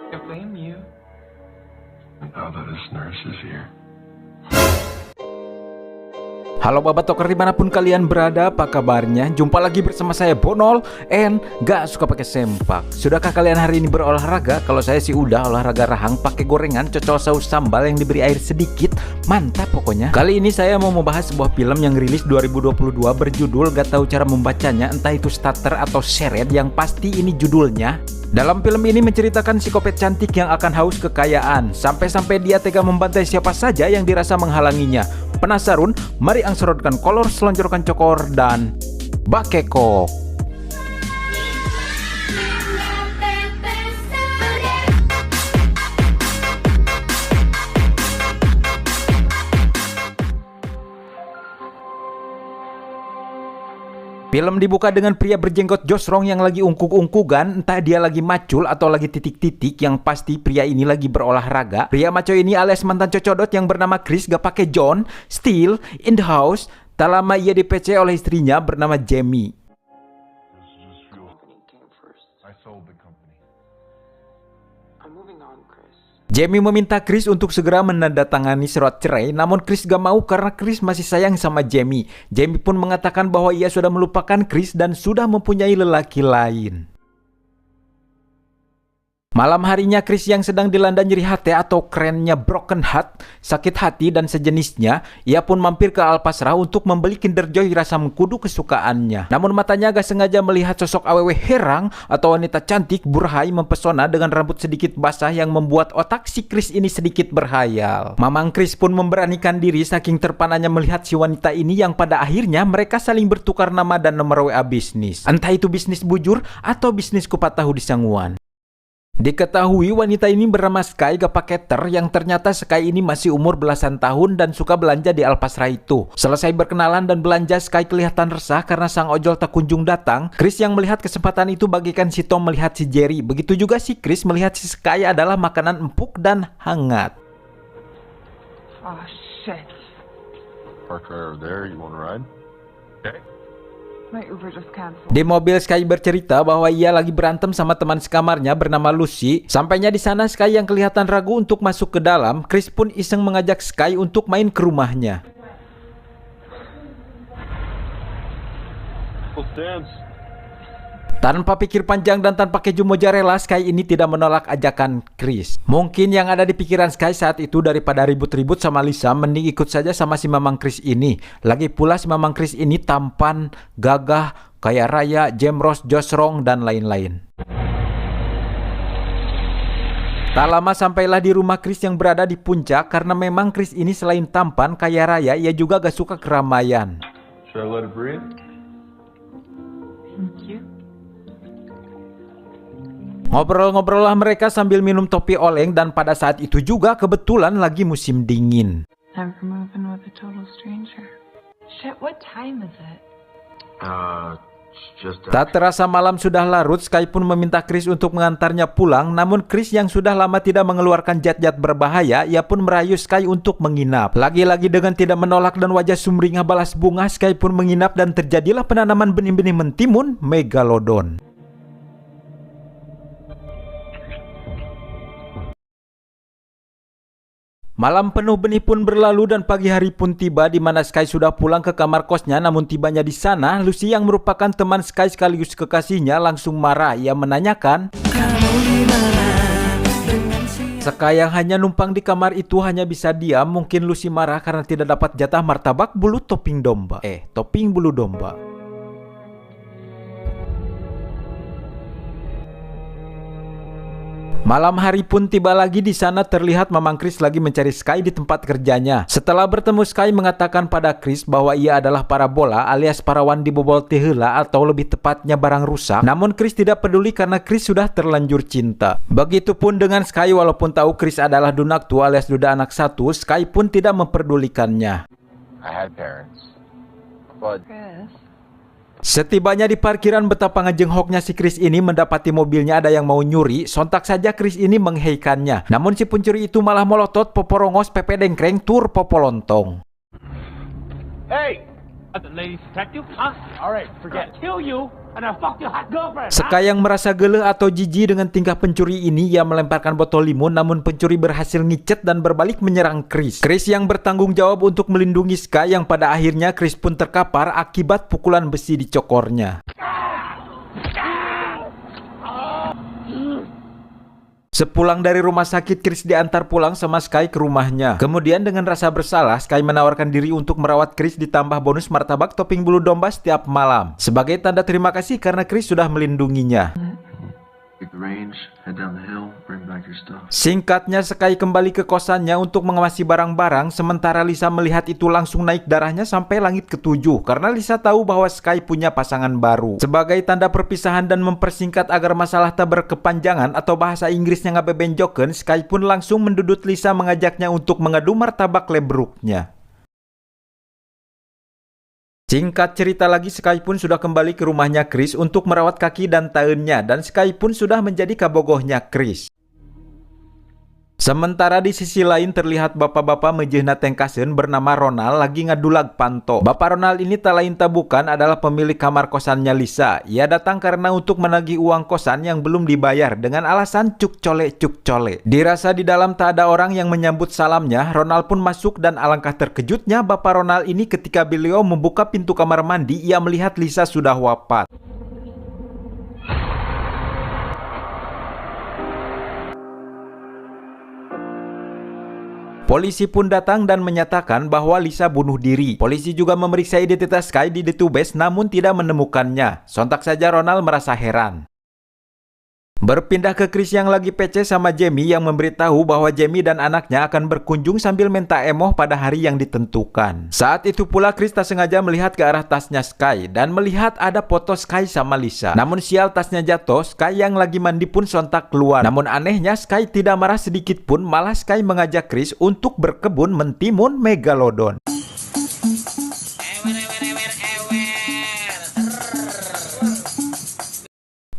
I blame you. Now that his nurse is here. Halo Babat Toker dimanapun kalian berada, apa kabarnya? Jumpa lagi bersama saya Bonol and gak suka pakai sempak. Sudahkah kalian hari ini berolahraga? Kalau saya sih udah olahraga rahang pakai gorengan cocol saus sambal yang diberi air sedikit. Mantap pokoknya. Kali ini saya mau membahas sebuah film yang rilis 2022 berjudul gak tahu cara membacanya, entah itu starter atau seret, yang pasti ini judulnya. Dalam film ini menceritakan psikopat cantik yang akan haus kekayaan, sampai-sampai dia tega membantai siapa saja yang dirasa menghalanginya. Penasaran? Mari angsorotkan kolor, selonjorkan cokor, dan bakeko. Film dibuka dengan pria berjenggot josrong yang lagi ungkuk-ungkugan, entah dia lagi macul atau lagi titik-titik, yang pasti pria ini lagi berolahraga. Pria maco ini alias mantan cocodot yang bernama Chris gak pakai John, still in the house. Tak lama ia di-PC oleh istrinya bernama Jamie. Jamie meminta Chris untuk segera menandatangani surat cerai, namun Chris gak mau karena Chris masih sayang sama Jamie. Jamie pun mengatakan bahwa ia sudah melupakan Chris dan sudah mempunyai lelaki lain. Malam harinya Chris yang sedang dilanda nyeri hati atau kerennya broken heart, sakit hati dan sejenisnya, ia pun mampir ke Alpasrah untuk membeli Kinder Joy rasa mengkudu kesukaannya. Namun matanya gak sengaja melihat sosok awewe herang atau wanita cantik burhai mempesona dengan rambut sedikit basah yang membuat otak si Chris ini sedikit berhayal. Mamang Chris pun memberanikan diri saking terpananya melihat si wanita ini, yang pada akhirnya mereka saling bertukar nama dan nomor WA bisnis. Entah itu bisnis bujur atau bisnis kupat tahu di Sanguan. Diketahui wanita ini bernama Sky gak pakai ter, yang ternyata Sky ini masih umur belasan tahun dan suka belanja di Alpasrah itu. Selesai berkenalan dan belanja, Sky kelihatan resah karena sang ojol tak kunjung datang. Chris yang melihat kesempatan itu bagaikan si Tom melihat si Jerry. Begitu juga si Chris melihat si Sky adalah makanan empuk dan hangat. Oh shit. Park right over there. You want to ride? Okay. My Uber just canceled. Di mobil, Sky bercerita bahwa ia lagi berantem sama teman sekamarnya bernama Lucy. Sampainya di sana, Sky yang kelihatan ragu untuk masuk ke dalam. Chris pun iseng mengajak Sky untuk main ke rumahnya. Tanpa pikir panjang dan tanpa keju mozzarella, Sky ini tidak menolak ajakan Chris. Mungkin yang ada di pikiran Sky saat itu, daripada ribut-ribut sama Lisa, mending ikut saja sama si Mamang Chris ini. Lagi pula si Mamang Chris ini tampan, gagah, kaya raya, jemros, josrong, dan lain-lain. Tak lama sampailah di rumah Chris yang berada di puncak, karena memang Chris ini selain tampan, kaya raya, ia juga gak suka keramaian. Should I let it breathe? Thank you. Ngobrol-ngobrol lah mereka sambil minum topi oleng, dan pada saat itu juga kebetulan lagi musim dingin. Time for moving with a total stranger. Shit, what time is it? Tak terasa malam sudah larut. Sky pun meminta Chris untuk mengantarnya pulang, namun Chris yang sudah lama tidak mengeluarkan zat-zat berbahaya, ia pun merayu Sky untuk menginap. Lagi-lagi dengan tidak menolak dan wajah sumringah balas bunga, Sky pun menginap dan terjadilah penanaman benih-benih mentimun megalodon. Malam penuh benih pun berlalu dan pagi hari pun tiba, di mana Sky sudah pulang ke kamar kosnya. Namun tibanya di sana, Lucy yang merupakan teman Sky sekaligus kekasihnya langsung marah. Ia menanyakan, Sky yang hanya numpang di kamar itu hanya bisa diam. Mungkin Lucy marah karena tidak dapat jatah martabak bulu topping domba. Topping bulu domba. Malam hari pun tiba lagi. Di sana terlihat Mamang Chris lagi mencari Sky di tempat kerjanya. Setelah bertemu, Sky mengatakan pada Chris bahwa ia adalah parabola alias parawan dibobol tehela atau lebih tepatnya barang rusak. Namun Chris tidak peduli karena Chris sudah terlanjur cinta. Begitupun dengan Sky, walaupun tahu Chris adalah dunaktu alias duda anak satu, Sky pun tidak memperdulikannya. I had parents, but Chris. Setibanya di parkiran, betapa ngejenghoknya si Chris ini mendapati mobilnya ada yang mau nyuri. Sontak saja Chris ini mengheikannya. Namun si pencuri itu malah melotot poporongos pepe dengkreng tur popolontong. Hey! The ladies detective? Huh? Alright, forget. Kill you! Sky yang merasa geleh atau jijik dengan tingkah pencuri ini, ia melemparkan botol limun, namun pencuri berhasil ngicet dan berbalik menyerang Chris. Chris yang bertanggung jawab untuk melindungi Sky, yang pada akhirnya Chris pun terkapar akibat pukulan besi di cokornya. Sepulang dari rumah sakit, Chris diantar pulang sama Sky ke rumahnya. Kemudian dengan rasa bersalah, Sky menawarkan diri untuk merawat Chris ditambah bonus martabak topping bulu domba setiap malam. Sebagai tanda terima kasih karena Chris sudah melindunginya. Singkatnya, Sky kembali ke kosannya untuk mengemasi barang-barang, sementara Lisa melihat itu langsung naik darahnya sampai langit ketujuh karena Lisa tahu bahwa Sky punya pasangan baru. Sebagai tanda perpisahan dan mempersingkat agar masalah tak berkepanjangan atau bahasa Inggrisnya ngabebenjokeun, Sky pun langsung mendudut Lisa mengajaknya untuk mengadu martabak lebruknya. Singkat cerita lagi, Sky pun sudah kembali ke rumahnya Chris untuk merawat kaki dan taunnya, dan Sky pun sudah menjadi kabogohnya Chris. Sementara di sisi lain terlihat bapak-bapak mejehna tengkaseun bernama Ronald lagi ngadulag panto. Bapak Ronald ini tak lain tak bukan adalah pemilik kamar kosannya Lisa. Ia datang karena untuk menagih uang kosan yang belum dibayar dengan alasan cuk cole. Dirasa di dalam tak ada orang yang menyambut salamnya, Ronald pun masuk dan alangkah terkejutnya Bapak Ronald ini ketika beliau membuka pintu kamar mandi, ia melihat Lisa sudah wafat. Polisi pun datang dan menyatakan bahwa Lisa bunuh diri. Polisi juga memeriksa identitas Sky di Detubes namun tidak menemukannya. Sontak saja Ronald merasa heran. Berpindah ke Chris yang lagi PC sama Jamie yang memberitahu bahwa Jamie dan anaknya akan berkunjung sambil minta emoh pada hari yang ditentukan. Saat itu pula Chris tak sengaja melihat ke arah tasnya Sky dan melihat ada foto Sky sama Lisa. Namun sial, tasnya jatuh, Sky yang lagi mandi pun sontak keluar. Namun anehnya Sky tidak marah sedikit pun, malah Sky mengajak Chris untuk berkebun mentimun megalodon.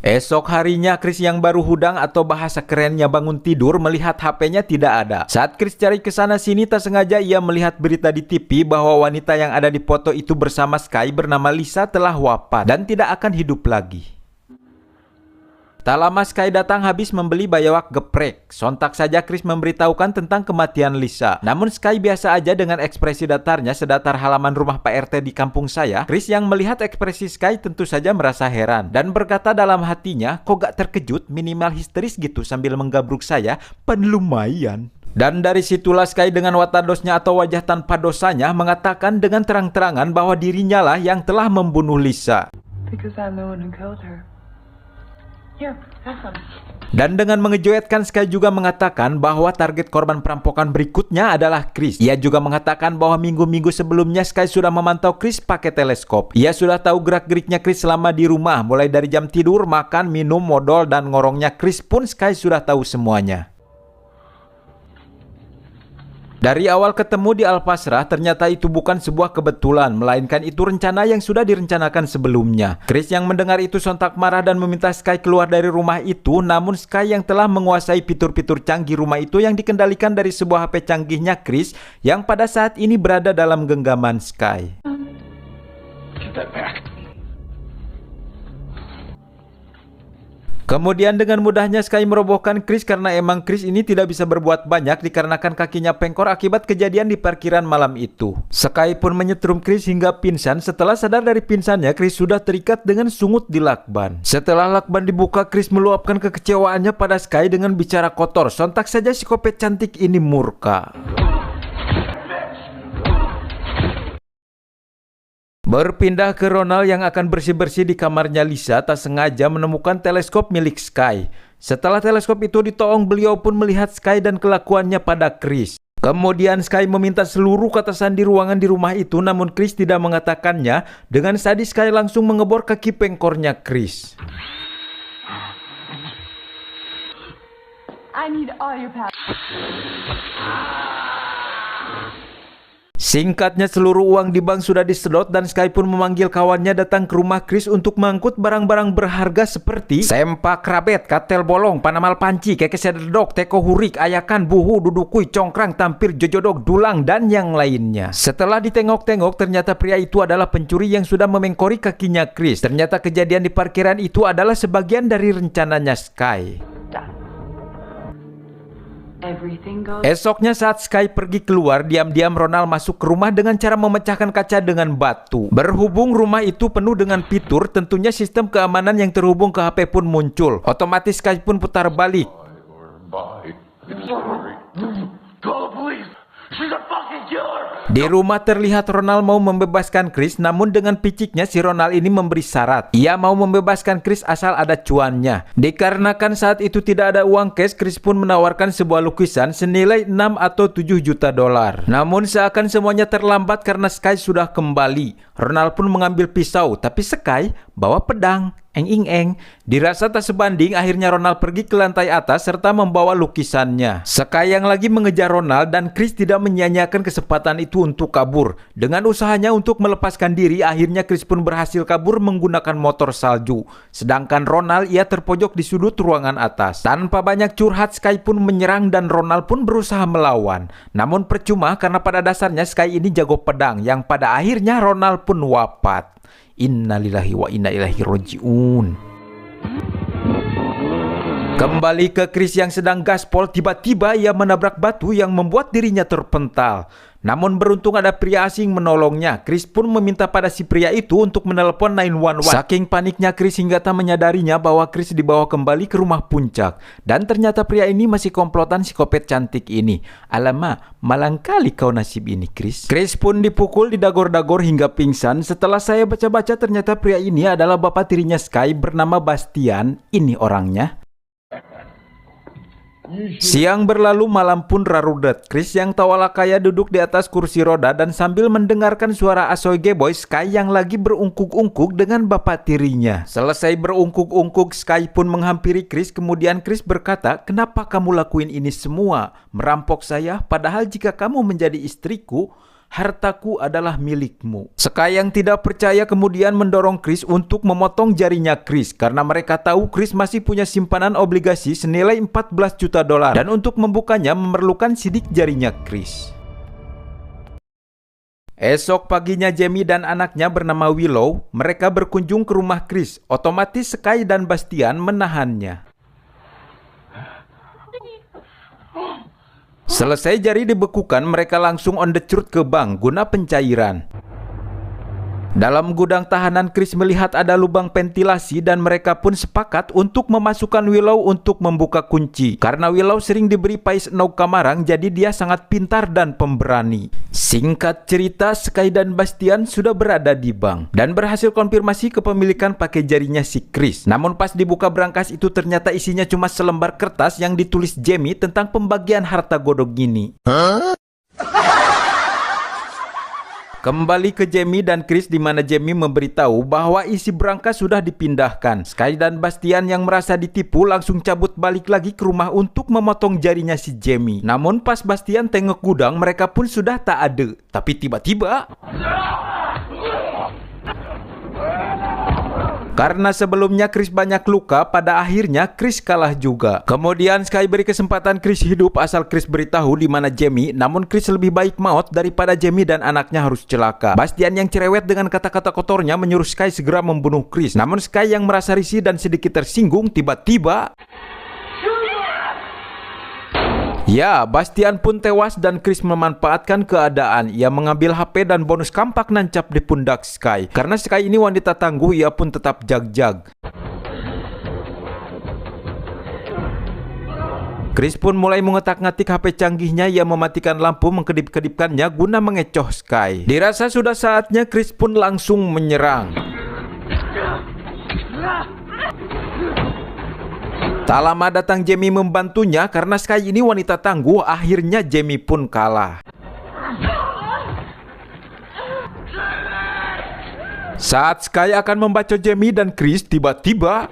Esok harinya Chris yang baru hudang atau bahasa kerennya bangun tidur melihat HP-nya tidak ada. Saat Chris cari ke sana sini, tak sengaja ia melihat berita di TV bahwa wanita yang ada di foto itu bersama Sky bernama Lisa telah wafat dan tidak akan hidup lagi. Tak lama Sky datang habis membeli bayawak geprek. Sontak saja Chris memberitahukan tentang kematian Lisa. Namun Sky biasa aja dengan ekspresi datarnya sedatar halaman rumah Pak RT di kampung saya. Chris yang melihat ekspresi Sky tentu saja merasa heran dan berkata dalam hatinya, kok gak terkejut, minimal histeris gitu sambil menggabruk saya, pan lumayan. Dan dari situlah Sky dengan watadosnya atau wajah tanpa dosanya mengatakan dengan terang-terangan bahwa dirinya lah yang telah membunuh Lisa. Because I'm the one who killed her. Here, have some. Dan dengan mengejutkan, Sky juga mengatakan bahwa target korban perampokan berikutnya adalah Chris. Ia juga mengatakan bahwa minggu-minggu sebelumnya Sky sudah memantau Chris pakai teleskop. Ia sudah tahu gerak-geriknya Chris selama di rumah, mulai dari jam tidur, makan, minum, modal, dan ngorongnya Chris pun Sky sudah tahu semuanya. Dari awal ketemu di Al-Pasrah, ternyata itu bukan sebuah kebetulan, melainkan itu rencana yang sudah direncanakan sebelumnya. Chris yang mendengar itu sontak marah dan meminta Sky keluar dari rumah itu, namun Sky yang telah menguasai fitur-fitur canggih rumah itu yang dikendalikan dari sebuah HP canggihnya Chris, yang pada saat ini berada dalam genggaman Sky. Get that back. Kemudian dengan mudahnya Sky merobohkan Chris karena emang Chris ini tidak bisa berbuat banyak dikarenakan kakinya pengkor akibat kejadian di parkiran malam itu. Sky pun menyetrum Chris hingga pingsan. Setelah sadar dari pingsannya, Chris sudah terikat dengan sungut di lakban. Setelah lakban dibuka, Chris meluapkan kekecewaannya pada Sky dengan bicara kotor. Sontak saja si kopet cantik ini murka. Berpindah ke Ronald yang akan bersih-bersih di kamarnya Lisa, tak sengaja menemukan teleskop milik Sky. Setelah teleskop itu ditoong, beliau pun melihat Sky dan kelakuannya pada Chris. Kemudian Sky meminta seluruh katasan di ruangan di rumah itu, namun Chris tidak mengatakannya. Dengan sadis Sky langsung mengebor kaki pengkornya Chris. I need all your power. Singkatnya seluruh uang di bank sudah disedot dan Sky pun memanggil kawannya datang ke rumah Chris untuk mengangkut barang-barang berharga seperti sempak rabet, katel bolong, panamal panci, keke sederdok, teko hurik, ayakan, buhu, dudukui, congkrang, tampir, jojodok, dulang, dan yang lainnya. Setelah ditengok-tengok, ternyata pria itu adalah pencuri yang sudah memengkori kakinya Chris. Ternyata kejadian di parkiran itu adalah sebagian dari rencananya Sky. Esoknya saat Sky pergi keluar, diam-diam Ronald masuk ke rumah dengan cara memecahkan kaca dengan batu. Berhubung rumah itu penuh dengan fitur, tentunya sistem keamanan yang terhubung ke HP pun muncul. Otomatis Sky pun putar balik. Di rumah terlihat Ronald mau membebaskan Chris, namun dengan piciknya si Ronald ini memberi syarat. Ia mau membebaskan Chris asal ada cuannya. Dikarenakan saat itu tidak ada uang cash, Chris pun menawarkan sebuah lukisan senilai 6 atau 7 juta dolar. Namun seakan semuanya terlambat karena Sky sudah kembali. Ronald pun mengambil pisau, tapi Sky bawa pedang. Eng. Dirasa tak sebanding, akhirnya Ronald pergi ke lantai atas serta membawa lukisannya. Sky yang lagi mengejar Ronald dan Chris tidak menyia-nyiakan kesempatan itu untuk kabur. Dengan usahanya untuk melepaskan diri, akhirnya Chris pun berhasil kabur menggunakan motor salju. Sedangkan Ronald ia terpojok di sudut ruangan atas. Tanpa banyak curhat, Sky pun menyerang dan Ronald pun berusaha melawan. Namun percuma karena pada dasarnya Sky ini jago pedang, yang pada akhirnya Ronald pun wafat. Innalillahi wa inna ilaihi roji'un. Kembali ke Chris yang sedang gaspol, tiba-tiba ia menabrak batu yang membuat dirinya terpental. Namun beruntung ada pria asing menolongnya. Chris pun meminta pada si pria itu untuk menelepon 911. Saking paniknya Chris hingga tak menyadarinya bahwa Chris dibawa kembali ke rumah puncak. Dan ternyata pria ini masih komplotan psikopat cantik ini. Alamak, malang kali kau nasib ini, Chris. Chris pun dipukul, didagor-dagor hingga pingsan. Setelah saya baca-baca, ternyata pria ini adalah bapak tirinya Sky bernama Bastian. Ini orangnya. Siang berlalu, malam pun rarudet. Chris yang tawala kaya duduk di atas kursi roda dan sambil mendengarkan suara asoy geboy Sky yang lagi berungkuk-ungkuk dengan bapak tirinya. Selesai berungkuk-ungkuk, Sky pun menghampiri Chris. Kemudian Chris berkata, "Kenapa kamu lakuin ini semua? Merampok saya, padahal jika kamu menjadi istriku, hartaku adalah milikmu." Sky yang tidak percaya kemudian mendorong Chris untuk memotong jarinya Chris karena mereka tahu Chris masih punya simpanan obligasi senilai 14 juta dolar dan untuk membukanya memerlukan sidik jarinya Chris. Esok paginya Jamie dan anaknya bernama Willow, mereka berkunjung ke rumah Chris. Otomatis Sky dan Bastian menahannya. Selesai jari dibekukan, mereka langsung on the truth ke bank guna pencairan. Dalam gudang tahanan, Chris melihat ada lubang ventilasi dan mereka pun sepakat untuk memasukkan Willow untuk membuka kunci. Karena Willow sering diberi pais enog kamarang, jadi dia sangat pintar dan pemberani. Singkat cerita, Sky dan Bastian sudah berada di bank dan berhasil konfirmasi kepemilikan pakai jarinya si Chris. Namun pas dibuka brankas itu ternyata isinya cuma selembar kertas yang ditulis Jamie tentang pembagian harta godok gini. Kembali ke Jamie dan Chris di mana Jamie memberitahu bahwa isi brankas sudah dipindahkan. Sky dan Bastian yang merasa ditipu langsung cabut balik lagi ke rumah untuk memotong jarinya si Jamie. Namun pas Bastian tengok gudang, mereka pun sudah tak ada. Tapi tiba-tiba, karena sebelumnya Chris banyak luka, pada akhirnya Chris kalah juga. Kemudian Sky beri kesempatan Chris hidup asal Chris beritahu di mana Jamie. Namun Chris lebih baik maut daripada Jamie dan anaknya harus celaka. Bastian yang cerewet dengan kata-kata kotornya menyuruh Sky segera membunuh Chris. Namun Sky yang merasa risih dan sedikit tersinggung, tiba-tiba ya, Bastian pun tewas dan Chris memanfaatkan keadaan. Ia mengambil HP dan bonus kampak nancap di pundak Sky. Karena Sky ini wanita tangguh, ia pun tetap jag-jag. Chris pun mulai mengetak-ngatik HP canggihnya. Ia mematikan lampu, mengkedip-kedipkannya guna mengecoh Sky. Dirasa sudah saatnya, Chris pun langsung menyerang. Tak lama datang Jamie membantunya karena Sky ini wanita tangguh. Akhirnya Jamie pun kalah. Saat Sky akan membacok Jamie dan Chris, tiba-tiba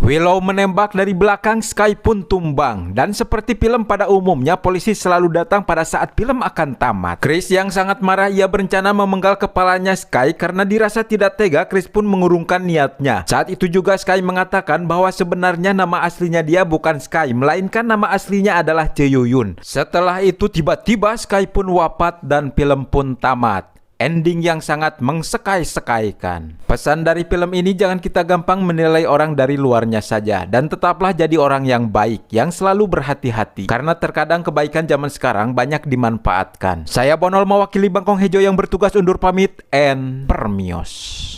Willow menembak dari belakang, Sky pun tumbang. Dan seperti film pada umumnya, polisi selalu datang pada saat film akan tamat. Chris yang sangat marah, ia berencana memenggal kepalanya Sky karena dirasa tidak tega. Chris pun mengurungkan niatnya. Saat itu juga Sky mengatakan bahwa sebenarnya nama aslinya dia bukan Sky, melainkan nama aslinya adalah Jae-yoon. Setelah itu tiba-tiba Sky pun wafat dan film pun tamat. Ending yang sangat mengsekai-sekaikan. Pesan dari film ini, jangan kita gampang menilai orang dari luarnya saja, dan tetaplah jadi orang yang baik, yang selalu berhati-hati, karena terkadang kebaikan zaman sekarang banyak dimanfaatkan. Saya Bonol mewakili Bangkong Hejo yang bertugas undur pamit, and permios.